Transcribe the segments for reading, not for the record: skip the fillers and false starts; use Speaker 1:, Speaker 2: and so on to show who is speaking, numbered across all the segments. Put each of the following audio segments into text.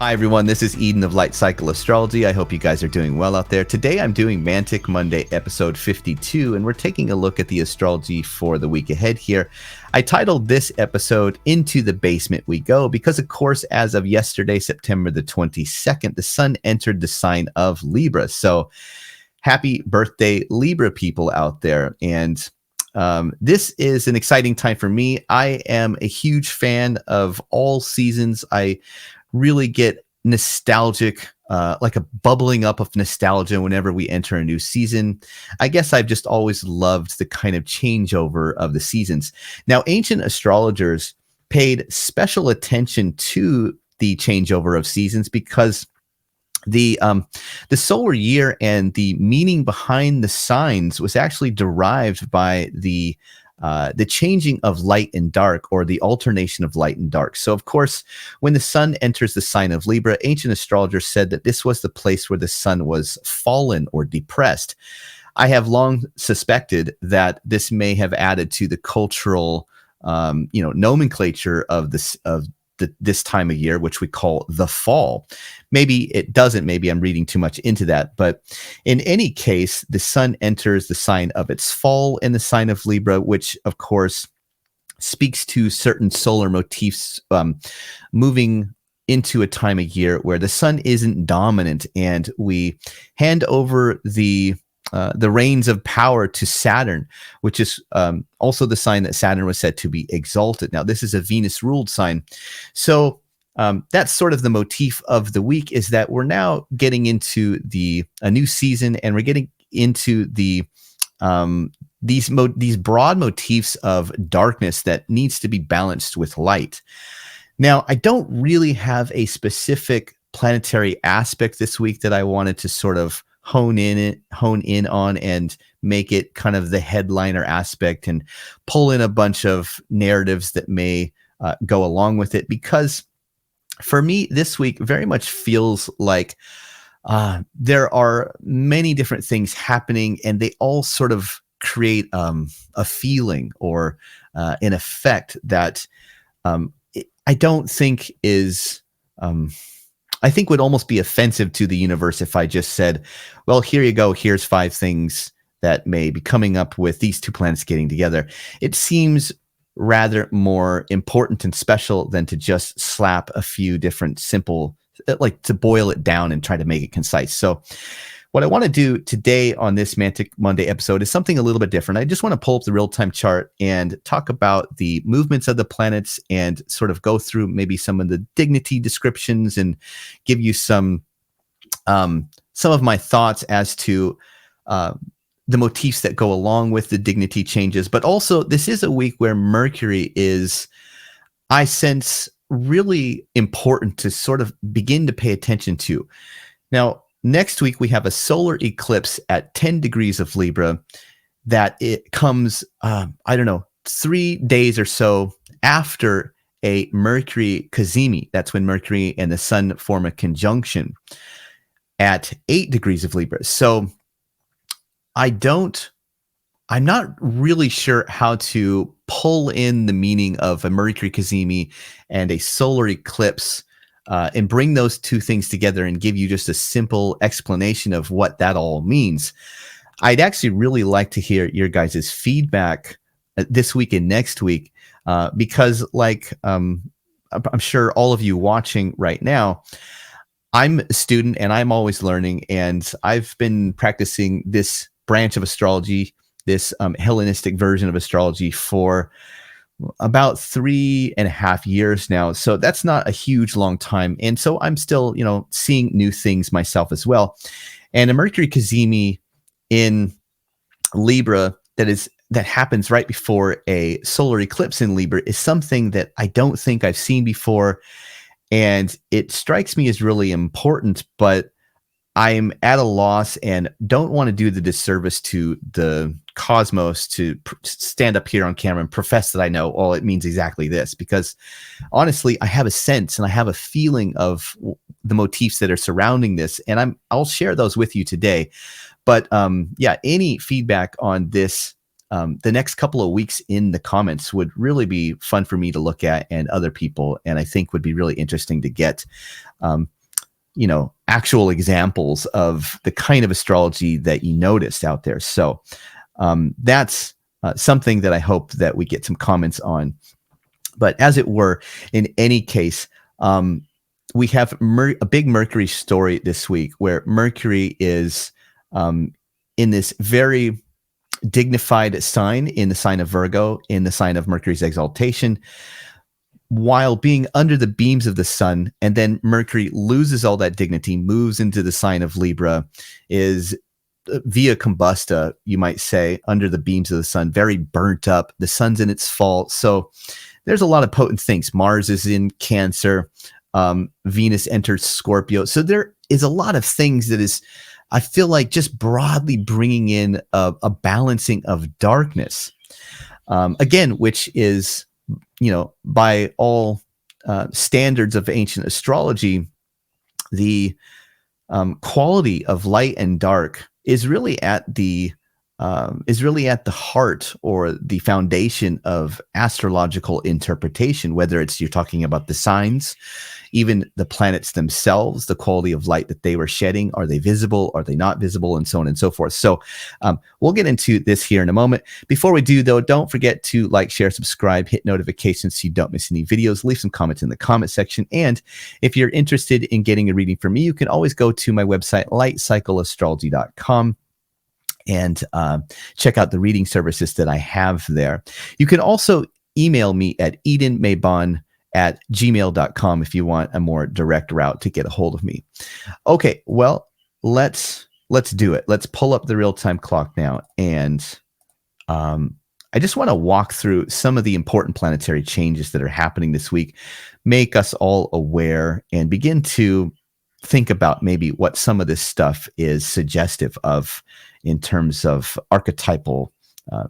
Speaker 1: Hi everyone, this is Eden of Light Cycle Astrology. I hope you guys are doing well out there. Today I'm doing Mantic Monday episode 52, and we're taking a look at the astrology for the week ahead here. I titled this episode Into the Basement We Go because, of course, as of yesterday, September the 22nd, the sun entered the sign of Libra. So happy birthday, Libra people out there. And this is an exciting time for me. I am a huge fan of all seasons. I really get nostalgic, like a bubbling up of nostalgia whenever we enter a new season. I guess I've just always loved the kind of changeover of the seasons. Now, ancient astrologers paid special attention to the changeover of seasons because the solar year and the meaning behind the signs was actually derived by the changing of light and dark, or the alternation of light and dark. So, of course, when the sun enters the sign of Libra, ancient astrologers said that this was the place where the sun was fallen or depressed. I have long suspected that this may have added to the cultural, nomenclature of this time of year, which we call the fall. Maybe it doesn't. Maybe I'm reading too much into that. But in any case, the sun enters the sign of its fall in the sign of Libra, which, of course, speaks to certain solar motifs moving into a time of year where the sun isn't dominant, and we hand over the reins of power to Saturn, which is also the sign that Saturn was said to be exalted. Now, this is a Venus-ruled sign. So that's sort of the motif of the week, is that we're now getting into a new season, and we're getting into these broad motifs of darkness that needs to be balanced with light. Now, I don't really have a specific planetary aspect this week that I wanted to sort of hone in on and make it kind of the headliner aspect and pull in a bunch of narratives that may go along with it, because for me this week very much feels like there are many different things happening, and they all sort of create a feeling or an effect that I don't think is I think would almost be offensive to the universe if I just said, well, here you go, here's 5 things that may be coming up with these 2 planets getting together. It seems rather more important and special than to just slap a few different simple, like to boil it down and try to make it concise. So what I want to do today on this Mantic Monday episode is something a little bit different. I just want to pull up the real-time chart and talk about the movements of the planets and sort of go through maybe some of the dignity descriptions and give you some of my thoughts as to the motifs that go along with the dignity changes. But also, this is a week where Mercury is, I sense, really important to sort of begin to pay attention to. Now, next week, we have a solar eclipse at 10 degrees of Libra that it comes, 3 days or so after a Mercury cazimi. That's when Mercury and the sun form a conjunction at 8 degrees of Libra. So I'm not really sure how to pull in the meaning of a Mercury cazimi and a solar eclipse and bring those 2 things together and give you just a simple explanation of what that all means. I'd actually really like to hear your guys' feedback this week and next week, because I'm sure all of you watching right now, I'm a student and I'm always learning, and I've been practicing this branch of astrology, this Hellenistic version of astrology, for about 3.5 years now. So that's not a huge long time. And so I'm still, seeing new things myself as well. And a Mercury cazimi in Libra that happens right before a solar eclipse in Libra is something that I don't think I've seen before. And it strikes me as really important, but I'm at a loss and don't want to do the disservice to the cosmos to stand up here on camera and profess that I know, oh, it means exactly this, because honestly, I have a sense and I have a feeling of the motifs that are surrounding this, and I'll share those with you today. But any feedback on this the next couple of weeks in the comments would really be fun for me to look at and other people, and I think would be really interesting to get, actual examples of the kind of astrology that you noticed out there. So that's something that I hope that we get some comments on. But as it were, in any case, we have a big Mercury story this week, where Mercury is in this very dignified sign, in the sign of Virgo, in the sign of Mercury's exaltation, while being under the beams of the sun. And then Mercury loses all that dignity, moves into the sign of Libra, is via combusta, you might say, under the beams of the sun, very burnt up. The sun's in its fall. So there's a lot of potent things. Mars is in Cancer. Venus enters Scorpio. So there is a lot of things that is, I feel like, just broadly bringing in a balancing of darkness. Again, which is, by all standards of ancient astrology, the quality of light and dark is really at the heart or the foundation of astrological interpretation, whether it's you're talking about the signs, even the planets themselves, the quality of light that they were shedding. Are they visible? Are they not visible? And so on and so forth. So we'll get into this here in a moment. Before we do, though, don't forget to like, share, subscribe, hit notifications so you don't miss any videos. Leave some comments in the comment section. And if you're interested in getting a reading from me, you can always go to my website, lightcycleastrology.com. and check out the reading services that I have there. You can also email me at edenmaybon@gmail.com if you want a more direct route to get a hold of me. Okay, well, let's do it. Let's pull up the real-time clock now. And I just want to walk through some of the important planetary changes that are happening this week, make us all aware, and begin to think about maybe what some of this stuff is suggestive of in terms of archetypal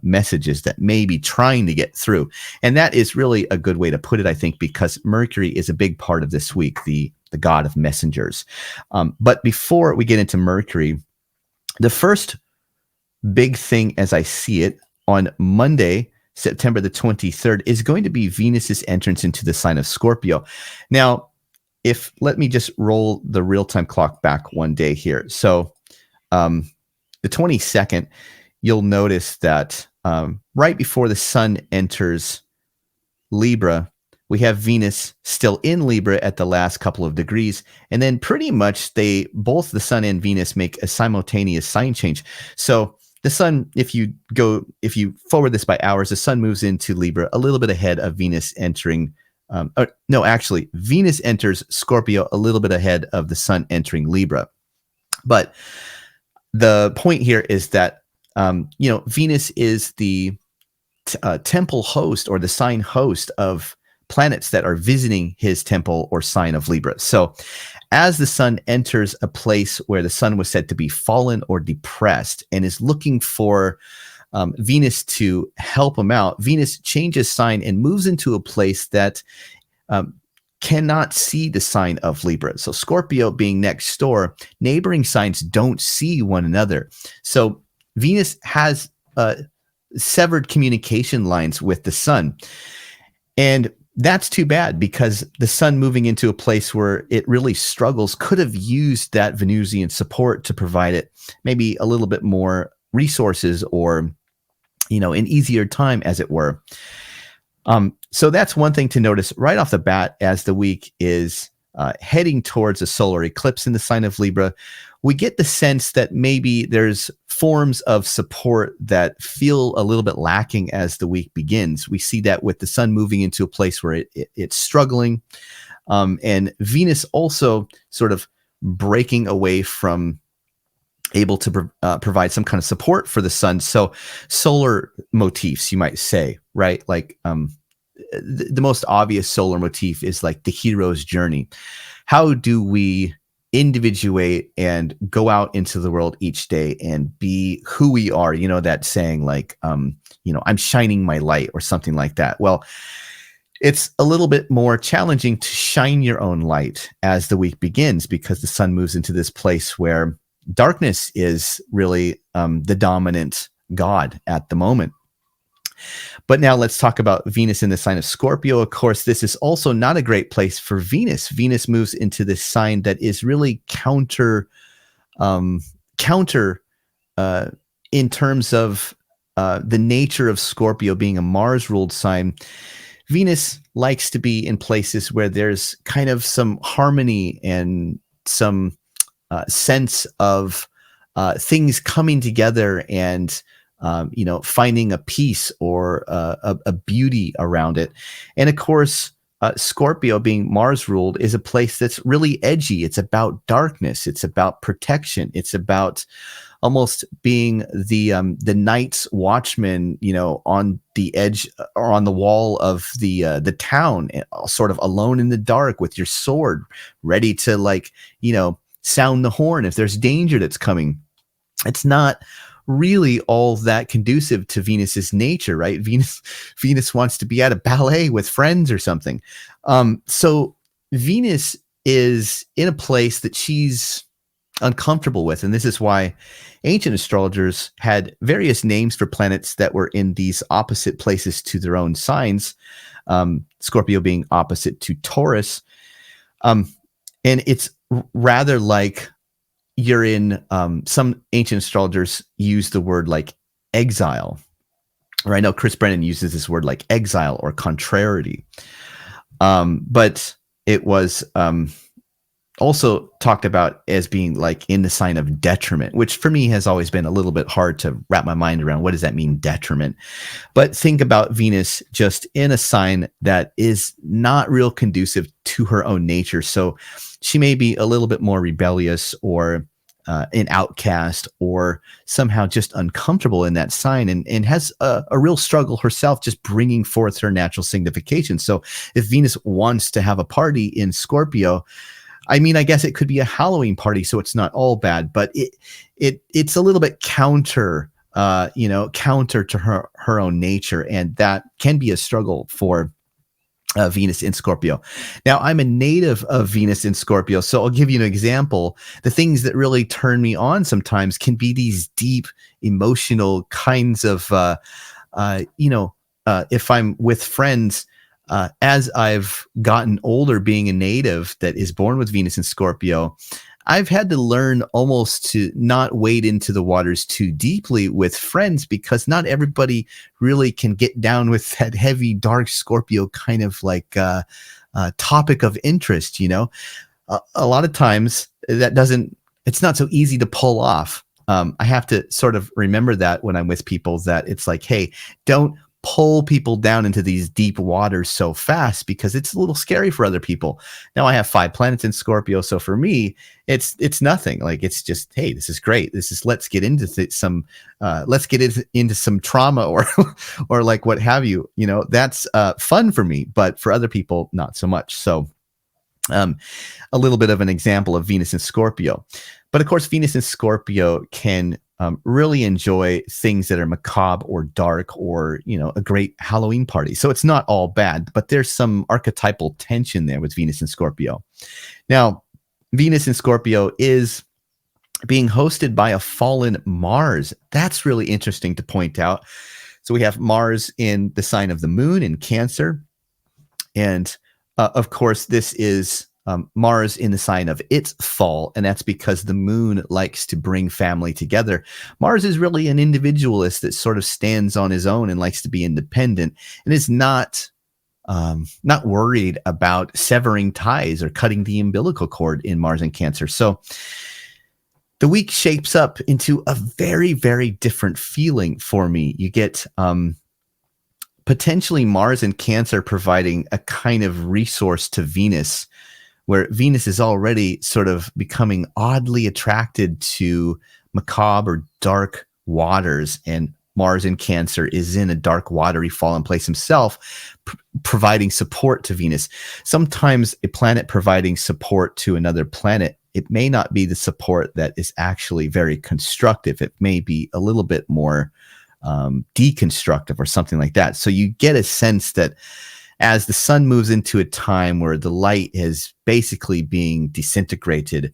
Speaker 1: messages that may be trying to get through. And that is really a good way to put it, I think, because Mercury is a big part of this week, the god of messengers. But before we get into Mercury, the first big thing as I see it on Monday, September the 23rd, is going to be Venus's entrance into the sign of Scorpio. Now, let me just roll the real-time clock back one day here. So the 22nd, you'll notice that right before the sun enters Libra, we have Venus still in Libra at the last couple of degrees. And then pretty much both the sun and Venus make a simultaneous sign change. So the sun, if you forward this by hours, the sun moves into Libra a little bit ahead of Venus entering Venus enters Scorpio a little bit ahead of the sun entering Libra. But the point here is that, Venus is the temple host, or the sign host, of planets that are visiting his temple or sign of Libra. So as the sun enters a place where the sun was said to be fallen or depressed and is looking for Venus to help him out, Venus changes sign and moves into a place that cannot see the sign of Libra. So Scorpio being next door, neighboring signs don't see one another. So Venus has severed communication lines with the sun. And that's too bad, because the sun moving into a place where it really struggles could have used that Venusian support to provide it maybe a little bit more resources, or, an easier time, as it were. So that's one thing to notice right off the bat as the week is heading towards a solar eclipse in the sign of Libra. We get the sense that maybe there's forms of support that feel a little bit lacking as the week begins. We see that with the sun moving into a place where it's struggling, and Venus also sort of breaking away from able to provide some kind of support for the sun. So solar motifs, you might say, right? Like the most obvious solar motif is like the hero's journey. How do we individuate and go out into the world each day and be who we are? That saying, like, I'm shining my light, or something like that. Well, it's a little bit more challenging to shine your own light as the week begins, because the sun moves into this place where darkness is really the dominant god at the moment. But now let's talk about Venus in the sign of Scorpio. Of course, this is also not a great place for Venus. Venus moves into this sign that is really counter uh, in terms of the nature of Scorpio being a Mars-ruled sign. Venus likes to be in places where there's kind of some harmony and some sense of things coming together and finding a peace or a beauty around it. And of course, Scorpio, being Mars ruled, is a place that's really edgy. It's about darkness. It's about protection. It's about almost being the night's watchman, on the edge or on the wall of the town, sort of alone in the dark with your sword, ready to sound the horn if there's danger that's coming. It's not really all that conducive to Venus's nature, right? Venus wants to be at a ballet with friends or something. So Venus is in a place that she's uncomfortable with, and this is why ancient astrologers had various names for planets that were in these opposite places to their own signs. Scorpio being opposite to Taurus, and it's rather like you're in some ancient astrologers use the word like exile, or I know Chris Brennan uses this word like exile or contrariety, but it was also talked about as being like in the sign of detriment, which for me has always been a little bit hard to wrap my mind around. What does that mean, detriment? But think about Venus just in a sign that is not real conducive to her own nature. So she may be a little bit more rebellious or an outcast or somehow just uncomfortable in that sign and has a real struggle herself just bringing forth her natural signification. So if Venus wants to have a party in Scorpio, I mean, I guess it could be a Halloween party, so it's not all bad, but it's a little bit counter to her own nature, and that can be a struggle for Venus in Scorpio. Now, I'm a native of Venus in Scorpio, so I'll give you an example. The things that really turn me on sometimes can be these deep emotional kinds of, if I'm with friends. As I've gotten older, being a native that is born with Venus in Scorpio, I've had to learn almost to not wade into the waters too deeply with friends, because not everybody really can get down with that heavy, dark Scorpio kind of like topic of interest. A lot of times it's not so easy to pull off. I have to sort of remember that when I'm with people, that it's like, hey, don't pull people down into these deep waters so fast, because it's a little scary for other people. Now I have 5 planets in Scorpio, so for me it's nothing. Like, it's just, hey, this is great. Let's get into some trauma or or like what have you. That's fun for me, but for other people not so much. So a little bit of an example of Venus in Scorpio. But of course, Venus in Scorpio can really enjoy things that are macabre or dark, or, a great Halloween party. So it's not all bad, but there's some archetypal tension there with Venus in Scorpio. Now, Venus in Scorpio is being hosted by a fallen Mars. That's really interesting to point out. So we have Mars in the sign of the moon in Cancer. And of course, this is Mars in the sign of its fall, and that's because the moon likes to bring family together. Mars is really an individualist that sort of stands on his own and likes to be independent, and is not worried about severing ties or cutting the umbilical cord in Mars and Cancer. So the week shapes up into a very, very different feeling for me. You get potentially Mars and Cancer providing a kind of resource to Venus, where Venus is already sort of becoming oddly attracted to macabre or dark waters, and Mars in Cancer is in a dark, watery, fallen place himself, providing support to Venus. Sometimes a planet providing support to another planet, it may not be the support that is actually very constructive. It may be a little bit more deconstructive or something like that. So you get a sense that as the sun moves into a time where the light is basically being disintegrated,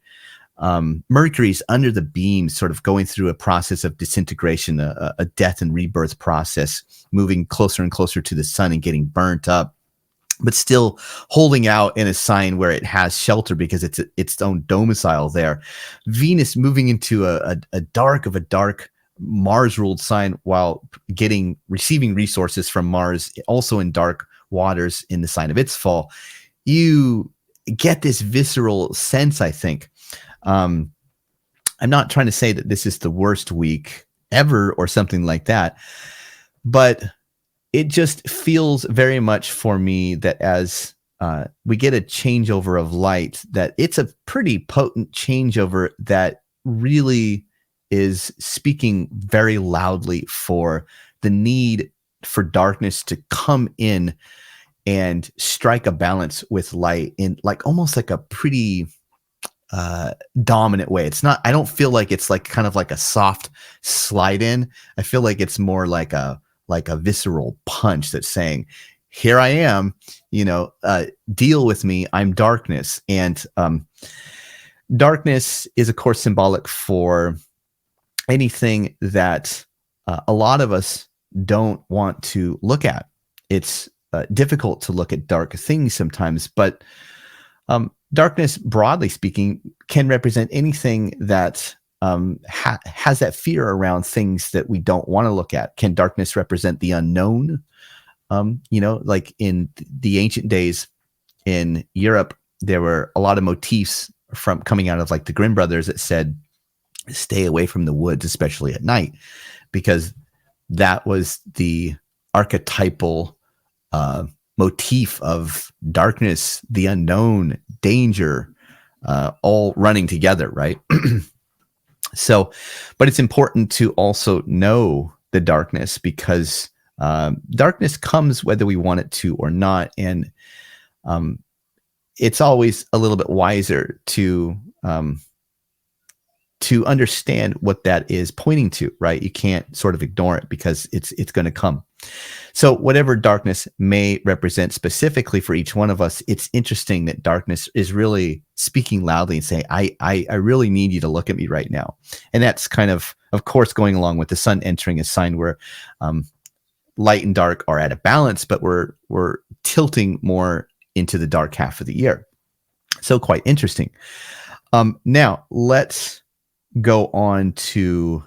Speaker 1: Mercury's under the beams, sort of going through a process of disintegration, a death and rebirth process, moving closer and closer to the sun and getting burnt up, but still holding out in a sign where it has shelter because it's its own domicile there. Venus moving into a dark Mars-ruled sign while receiving resources from Mars, also in dark waters in the sign of its fall. You get this visceral sense, I think. I'm not trying to say that this is the worst week ever or something like that, but it just feels very much for me that as we get a changeover of light, that it's a pretty potent changeover that really is speaking very loudly for the need for darkness to come in and strike a balance with light in like almost like a pretty dominant way. It's not, I don't feel like it's like kind of like a soft slide in. I feel like it's more like a visceral punch that's saying, here I am, deal with me. I'm darkness. And darkness is of course symbolic for anything that a lot of us don't want to look at. It's difficult to look at dark things sometimes, but darkness, broadly speaking, can represent anything that has that fear around things that we don't want to look at. Can darkness represent the unknown? Like in the ancient days in Europe, there were a lot of motifs from coming out of like the Grimm brothers that said, stay away from the woods, especially at night, because that was the archetypal motif of darkness, the unknown, danger, all running together, right? So, but it's important to also know the darkness because darkness comes whether we want it to or not. And it's always a little bit wiser to understand what that is pointing to, right? You can't sort of ignore it because it's going to come. So whatever darkness may represent specifically for each one of us, it's interesting that darkness is really speaking loudly and saying, I really need you to look at me right now. And that's kind of course, going along with the sun entering a sign where light and dark are at a balance, but we're tilting more into the dark half of the year. So quite interesting. Now let's go on to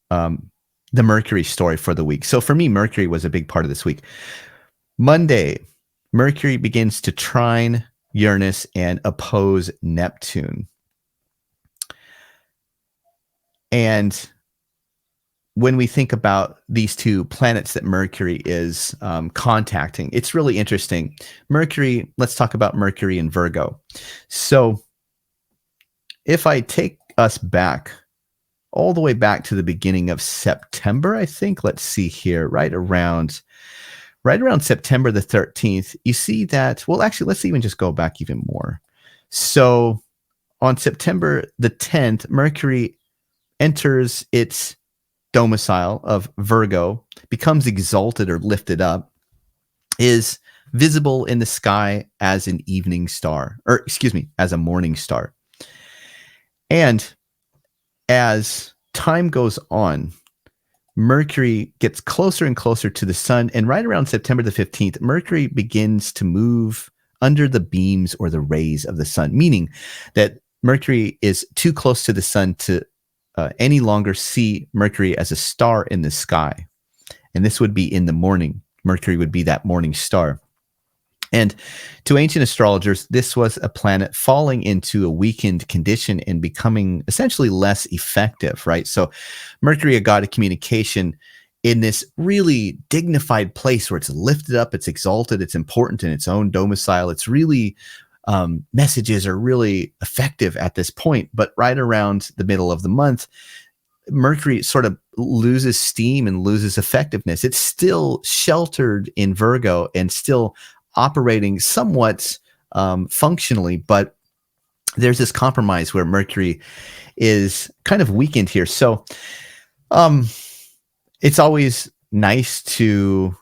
Speaker 1: the Mercury story for the week. So for me, Mercury was a big part of this week. Monday, Mercury begins to trine Uranus and oppose Neptune. And when we think about these two planets that Mercury is contacting, it's really interesting. Mercury, let's talk about Mercury in Virgo. So if I take us back, all the way back to the beginning of September, I think, let's see here, right around September the 13th, you see that, well, actually, let's even just go back even more. So on September the 10th, Mercury enters its domicile of Virgo, becomes exalted or lifted up, is visible in the sky as an evening star, or excuse me, as a morning star. And as time goes on, Mercury gets closer and closer to the sun. And right around September the 15th, Mercury begins to move under the beams or the rays of the sun, meaning that Mercury is too close to the sun to any longer see Mercury as a star in the sky. And this would be in the morning. Mercury would be that morning star. And to ancient astrologers, this was a planet falling into a weakened condition and becoming essentially less effective, right? So Mercury, a god of communication, in this really dignified place where it's lifted up, it's exalted, it's important in its own domicile. It's really, messages are really effective at this point. But right around the middle of the month, Mercury sort of loses steam and loses effectiveness. It's still sheltered in Virgo and still operating somewhat functionally, but there's this compromise where Mercury is kind of weakened here. So it's always nice to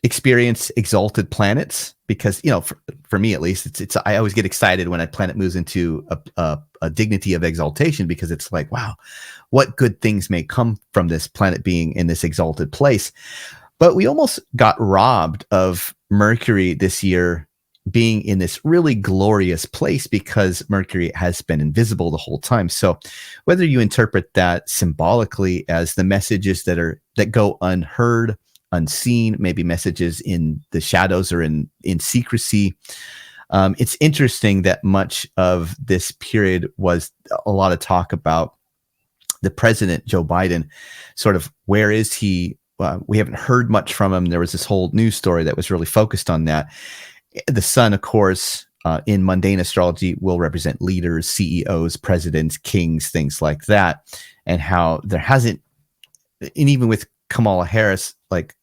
Speaker 1: experience exalted planets because, for me at least, it's I always get excited when a planet moves into a dignity of exaltation, because it's like, wow, what good things may come from this planet being in this exalted place. But we almost got robbed of Mercury this year being in this really glorious place because Mercury has been invisible the whole time. So whether you interpret that symbolically as the messages that go unheard, unseen, maybe messages in the shadows or in secrecy, it's interesting that much of this period was a lot of talk about the president, Joe Biden, sort of where is he? We haven't heard much from him. There was this whole news story that was really focused on that. The sun, of course, in mundane astrology will represent leaders, CEOs, presidents, kings, things like that, and how there hasn't, and even with Kamala Harris, like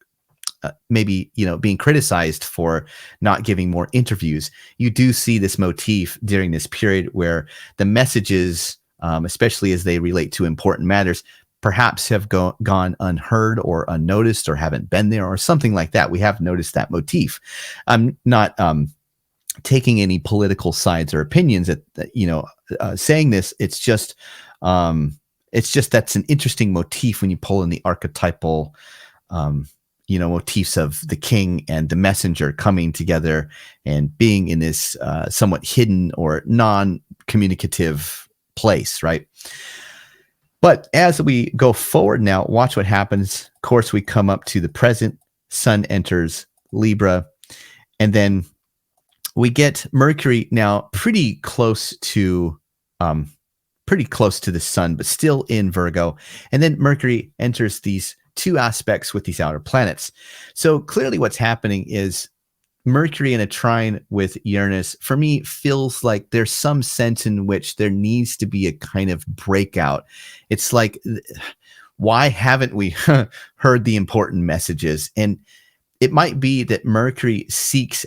Speaker 1: maybe, being criticized for not giving more interviews, you do see this motif during this period where the messages, especially as they relate to important matters, perhaps have gone unheard or unnoticed or haven't been there or something like that. We have noticed that motif. I'm not taking any political sides or opinions at saying this. It's just that's an interesting motif when you pull in the archetypal motifs of the king and the messenger coming together and being in this somewhat hidden or non-communicative place, right? But as we go forward now, watch what happens. Of course, we come up to the present. Sun enters Libra, and then we get Mercury now pretty close to the sun, but still in Virgo. And then Mercury enters these two aspects with these outer planets. So clearly what's happening is Mercury in a trine with Uranus, for me, feels like there's some sense in which there needs to be a kind of breakout. It's like, why haven't we heard the important messages? And it might be that Mercury seeks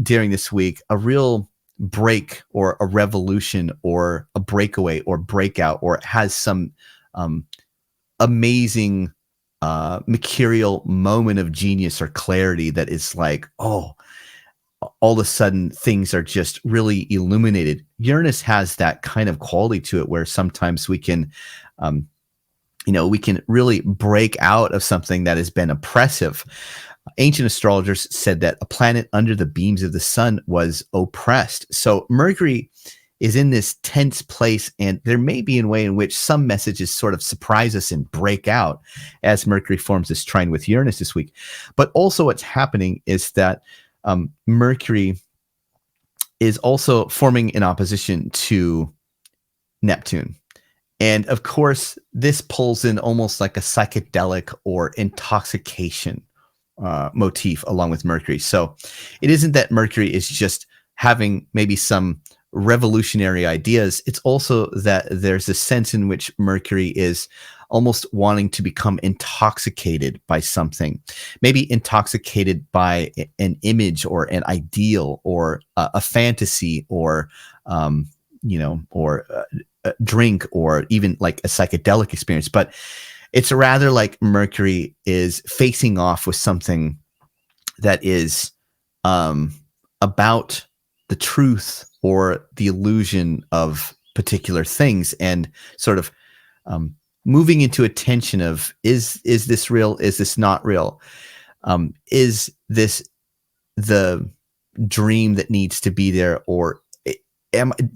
Speaker 1: during this week a real break or a revolution or a breakaway or breakout, or has some amazing mercurial moment of genius or clarity that is like, oh, all of a sudden things are just really illuminated. Uranus has that kind of quality to it where sometimes we can really break out of something that has been oppressive. Ancient astrologers said that a planet under the beams of the sun was oppressed. So Mercury is in this tense place, and there may be a way in which some messages sort of surprise us and break out as Mercury forms this trine with Uranus this week. But also what's happening is that Mercury is also forming an opposition to Neptune. And of course, this pulls in almost like a psychedelic or intoxication motif along with Mercury. So it isn't that Mercury is just having maybe some revolutionary ideas. It's also that there's a sense in which Mercury is almost wanting to become intoxicated by something, maybe intoxicated by an image or an ideal or a fantasy or, or a drink or even like a psychedelic experience. But it's rather like Mercury is facing off with something that is about the truth or the illusion of particular things, and sort of moving into a tension of, is this real? Is this not real? Is this the dream that needs to be there, or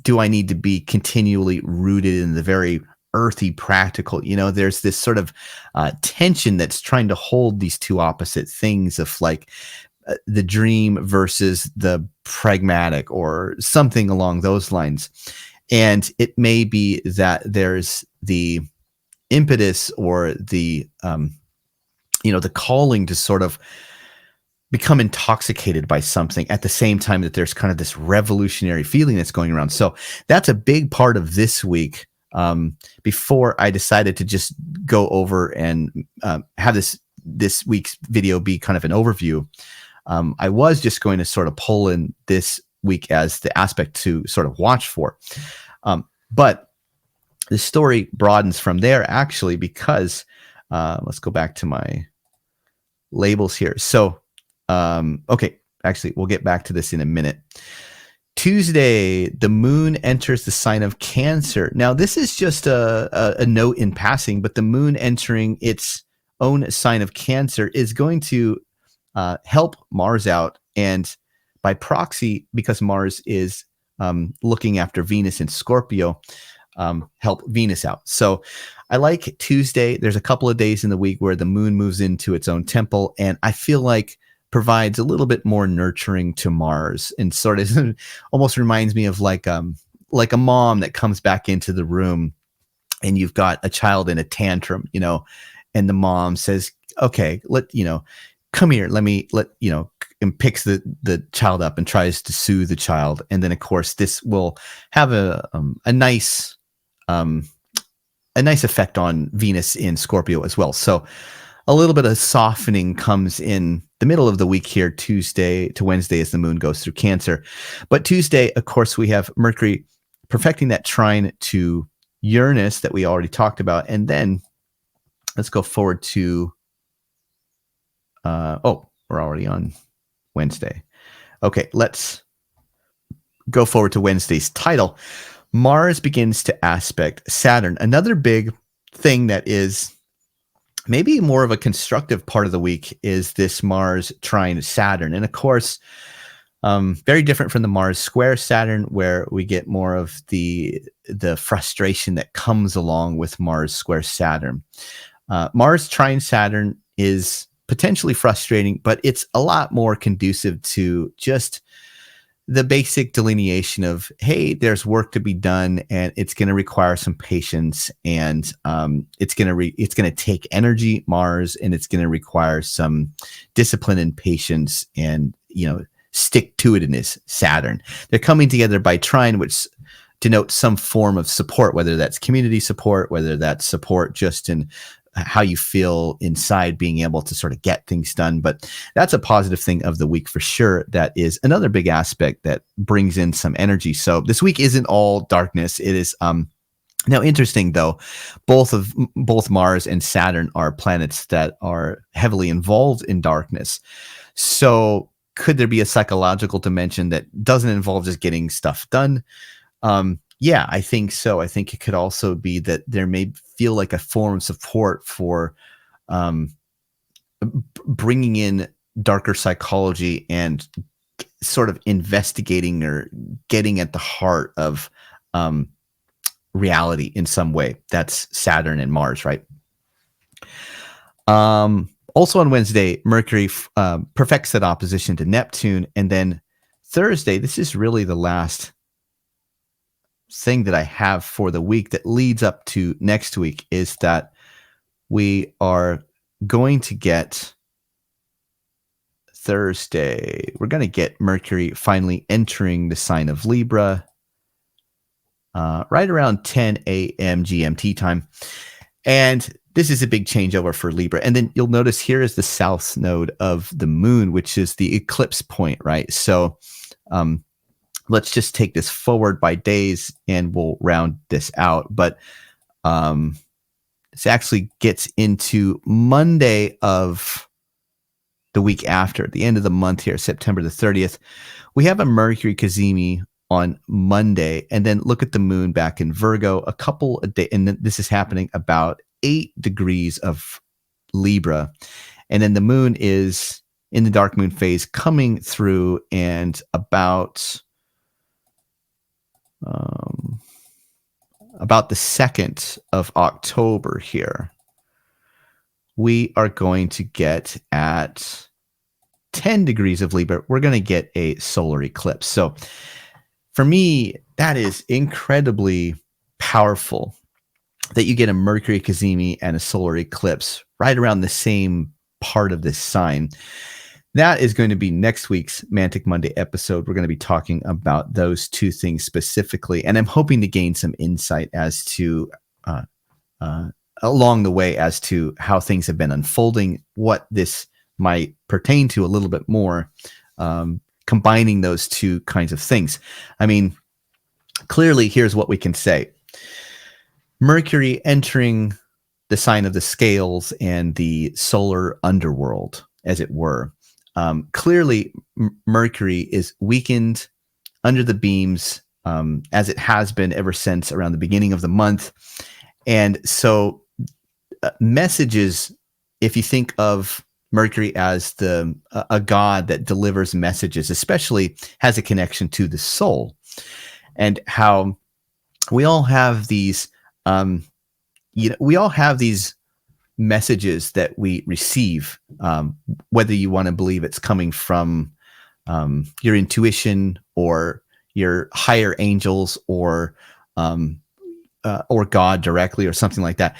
Speaker 1: do I need to be continually rooted in the very earthy practical? There's this sort of tension that's trying to hold these two opposite things of like the dream versus the pragmatic or something along those lines. And it may be that there's the impetus or the the calling to sort of become intoxicated by something at the same time that there's kind of this revolutionary feeling that's going around. So that's a big part of this week. Before I decided to just go over and have this week's video be kind of an overview, I was just going to sort of pull in this week as the aspect to sort of watch for. But the story broadens from there, actually, because let's go back to my labels here. So Okay, actually, we'll get back to this in a minute. Tuesday, the moon enters the sign of Cancer. Now, this is just a note in passing, but the moon entering its own sign of Cancer is going to help Mars out. And by proxy, because Mars is looking after Venus in Scorpio, help Venus out. So I like Tuesday. There's a couple of days in the week where the moon moves into its own temple. And I feel like provides a little bit more nurturing to Mars, and sort of almost reminds me of like a mom that comes back into the room and you've got a child in a tantrum, and the mom says, okay, come here, and picks the child up and tries to soothe the child. And then of course this will have a nice effect on Venus in Scorpio as well. So a little bit of softening comes in the middle of the week here, Tuesday to Wednesday, as the moon goes through Cancer. But Tuesday, of course, we have Mercury perfecting that trine to Uranus that we already talked about. And then let's go forward to, we're already on Wednesday. Okay, let's go forward to Wednesday's title. Mars begins to aspect Saturn. Another big thing that is maybe more of a constructive part of the week is this Mars trine Saturn. And of course, very different from the Mars square Saturn, where we get more of the frustration that comes along with Mars square Saturn. Mars trine Saturn is potentially frustrating, but it's a lot more conducive to just the basic delineation of, hey, there's work to be done, and it's going to require some patience, and it's going to take energy, Mars, and it's going to require some discipline and patience, and stick to itness, Saturn. They're coming together by trine, which denotes some form of support, whether that's community support, whether that's support just in how you feel inside, being able to sort of get things done. But that's a positive thing of the week for sure. That is another big aspect that brings in some energy. So this week isn't all darkness. It is now interesting though, both Mars and Saturn are planets that are heavily involved in darkness. So could there be a psychological dimension that doesn't involve just getting stuff done? Yeah, I think so. I think it could also be that there may feel like a form of support for bringing in darker psychology and sort of investigating or getting at the heart of reality in some way. That's Saturn and Mars, right? Also on Wednesday, Mercury perfects that opposition to Neptune. And then Thursday, this is really the last thing that I have for the week that leads up to next week, is that we are going to get Thursday. We're going to get Mercury finally entering the sign of Libra right around 10 a.m. GMT time. And this is a big changeover for Libra. And then you'll notice here is the south node of the moon, which is the eclipse point, right? So let's just take this forward by days and we'll round this out. But this actually gets into Monday of the week after, the end of the month here, September the 30th. We have a Mercury cazimi on Monday, and then look at the moon back in Virgo, a couple of days, and this is happening about 8 degrees of Libra. And then the moon is in the dark moon phase coming through, and about the 2nd of October here, we are going to get at 10 degrees of Libra, we're going to get a solar eclipse. So for me, that is incredibly powerful that you get a Mercury cazimi and a solar eclipse right around the same part of this sign. That is going to be next week's Mantic Monday episode. We're going to be talking about those two things specifically, and I'm hoping to gain some insight as to along the way as to how things have been unfolding, what this might pertain to a little bit more, combining those two kinds of things. I mean, clearly, here's what we can say. Mercury entering the sign of the scales and the solar underworld, as it were. clearly Mercury is weakened under the beams, as it has been ever since around the beginning of the month. And so messages, if you think of Mercury as a god that delivers messages, especially has a connection to the soul, and how we all have these, we all have these messages that we receive, whether you want to believe it's coming from your intuition or your higher angels or God directly or something like that.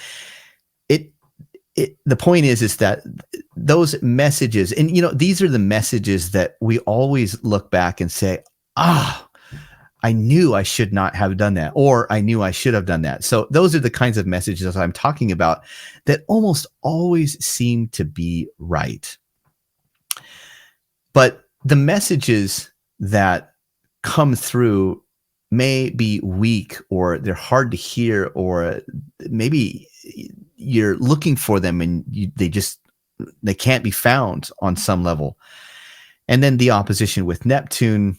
Speaker 1: The point is that those messages, and these are the messages that we always look back and say, I knew I should not have done that, or I knew I should have done that. So those are the kinds of messages I'm talking about that almost always seem to be right. But the messages that come through may be weak, or they're hard to hear, or maybe you're looking for them and they can't be found on some level. And then the opposition with Neptune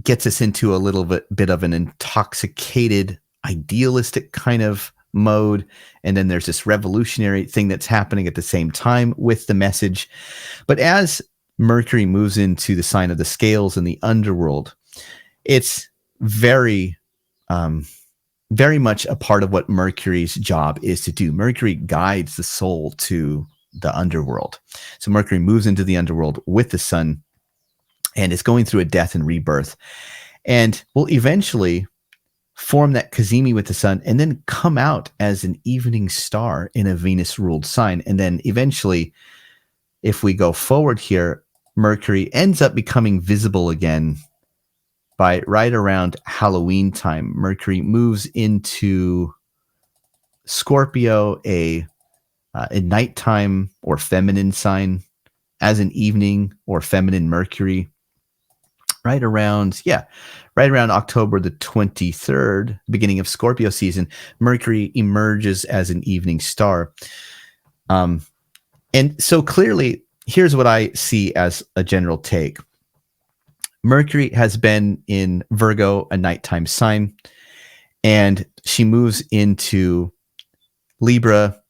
Speaker 1: gets us into a little bit of an intoxicated, idealistic kind of mode. And then there's this revolutionary thing that's happening at the same time with the message. But as Mercury moves into the sign of the scales in the underworld, it's very, very much a part of what Mercury's job is to do. Mercury guides the soul to the underworld. So Mercury moves into the underworld with the sun, and it's going through a death and rebirth, and will eventually form that cazimi with the sun, and then come out as an evening star in a Venus-ruled sign. And then eventually, if we go forward here, Mercury ends up becoming visible again by right around Halloween time. Mercury moves into Scorpio, a nighttime or feminine sign, as an evening or feminine Mercury. Right around October the 23rd, beginning of Scorpio season, Mercury emerges as an evening star. And so clearly, here's what I see as a general take. Mercury has been in Virgo, a nighttime sign, and she moves into Libra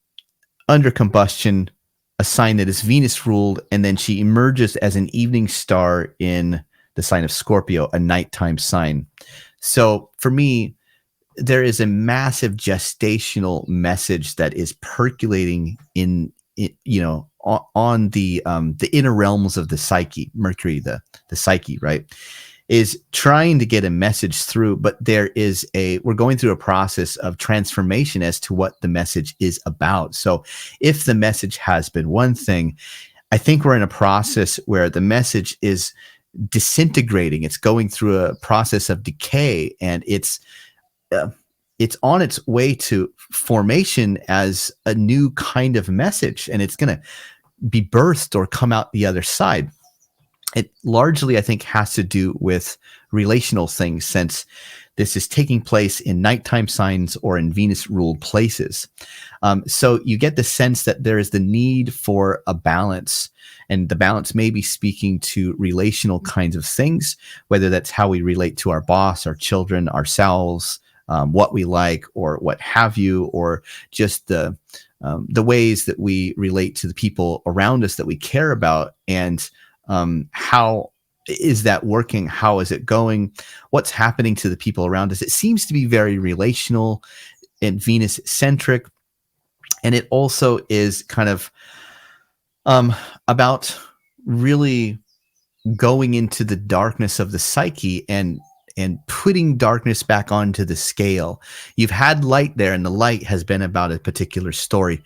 Speaker 1: under combustion, a sign that is Venus ruled, and then she emerges as an evening star in the sign of Scorpio, a nighttime sign. So for me, there is a massive gestational message that is percolating on the inner realms of the psyche. Mercury, the psyche, right, is trying to get a message through, but we're going through a process of transformation as to what the message is about. So if the message has been one thing, I think we're in a process where the message is disintegrating. It's going through a process of decay, and it's on its way to formation as a new kind of message, and it's going to be birthed or come out the other side. It largely, I think, has to do with relational things, since this is taking place in nighttime signs or in Venus-ruled places. So you get the sense that there is the need for a balance, and the balance may be speaking to relational kinds of things, whether that's how we relate to our boss, our children, ourselves, what we like, or what have you, or just the ways that we relate to the people around us that we care about, and how is that working? How is it going? What's happening to the people around us? It seems to be very relational and Venus-centric, and it also is kind of about really going into the darkness of the psyche and putting darkness back onto the scale. You've had light there, and the light has been about a particular story,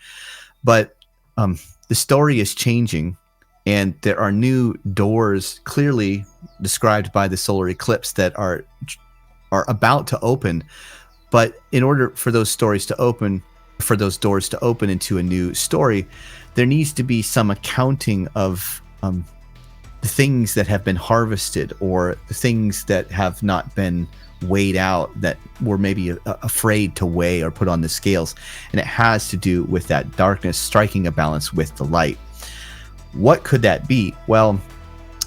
Speaker 1: but the story is changing, and there are new doors clearly described by the solar eclipse that are about to open. But in order for those doors to open into a new story, there needs to be some accounting of the things that have been harvested, or the things that have not been weighed out, that were maybe afraid to weigh or put on the scales. And it has to do with that darkness striking a balance with the light. What could that be? Well,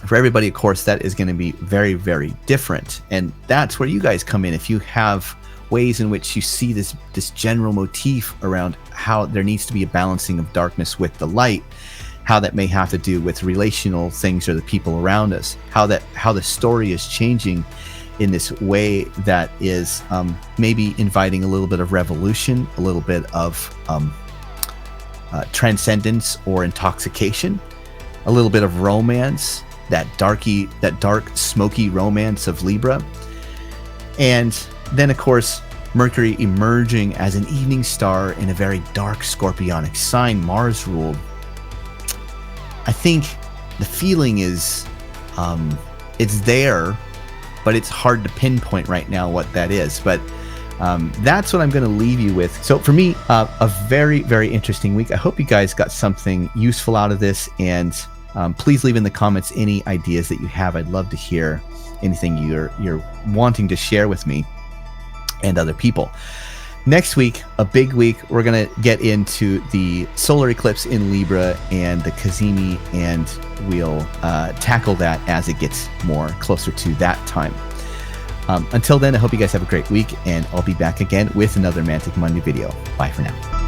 Speaker 1: for everybody, of course, that is going to be very, very different. And that's where you guys come in. If you have ways in which you see this general motif around how there needs to be a balancing of darkness with the light, how that may have to do with relational things or the people around us, how the story is changing in this way that is maybe inviting a little bit of revolution, a little bit of transcendence or intoxication, a little bit of romance, that dark, smoky romance of Libra. And then, of course, Mercury emerging as an evening star in a very dark scorpionic sign, Mars ruled. I think the feeling is it's there, but it's hard to pinpoint right now what that is. But that's what I'm going to leave you with. So for me, a very, very interesting week. I hope you guys got something useful out of this, and please leave in the comments any ideas that you have. I'd love to hear anything you're wanting to share with me and other people. Next week, a big week, we're going to get into the solar eclipse in Libra and the Cazimi, and we'll tackle that as it gets more closer to that time. Until then, I hope you guys have a great week, and I'll be back again with another Mantic Monday video. Bye for now.